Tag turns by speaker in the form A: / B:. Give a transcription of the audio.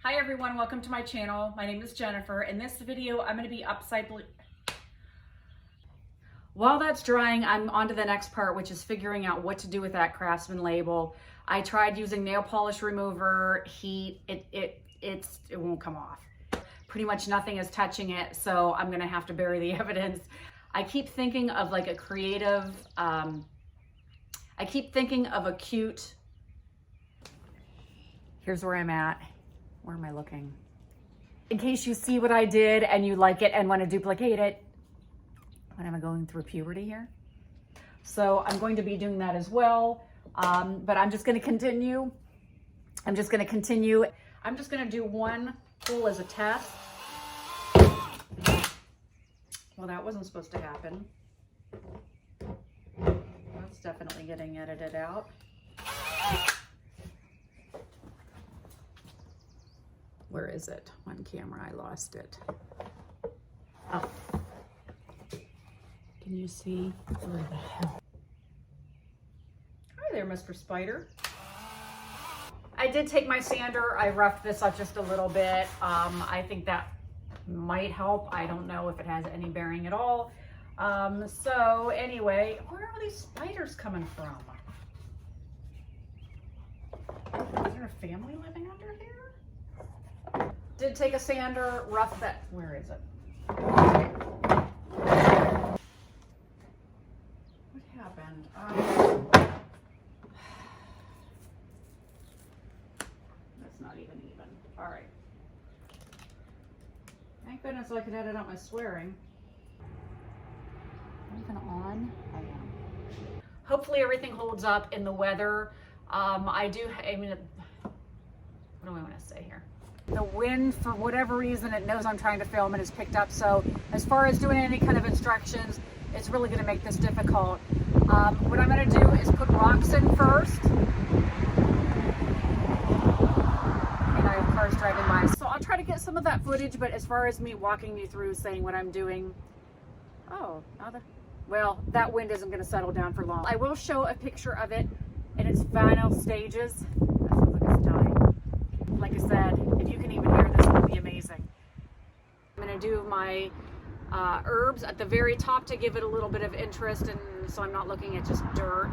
A: Hi everyone, welcome to my channel. My name is Jennifer. In this video, I'm going to be While that's drying, I'm on to the next part, which is figuring out what to do with that Craftsman label. I tried using nail polish remover, heat, it won't come off. Pretty much nothing is touching it, so I'm going to have to bury the evidence. I keep thinking of like a creative, I keep thinking of a cute, here's where I'm at. Where am I looking? In case you see what I did and you like it and want to duplicate it. What am I going through puberty here? So I'm going to be doing that as well. But I'm just going to continue. I'm just going to do one pull as a test. Well, that wasn't supposed to happen. That's definitely getting edited out. Where is it? On camera, I lost it. Oh. Can you see? Where the hell? Hi there, Mr. Spider. I did take my sander. I roughed this up just a little bit. I think that might help. I don't know if it has any bearing at all. So anyway, where are these spiders coming from? Is there a family living under here? Did take a sander, rough that. Where is it? What happened? That's not even. All right. Thank goodness I could edit out my swearing. Am I even on? I am. Hopefully everything holds up in the weather. What do I want to say here? The wind, for whatever reason, it knows I'm trying to film and it's picked up. So as far as doing any kind of instructions, it's really going to make this difficult. What I'm going to do is put rocks in first. And I have cars driving by. So I'll try to get some of that footage, but as far as me walking you through saying what I'm doing, well, that wind isn't going to settle down for long. I will show a picture of it in its final stages. That sounds like it's dying. Like I said, if you can even hear this, it would be amazing. I'm going to do my herbs at the very top to give it a little bit of interest, and so I'm not looking at just dirt.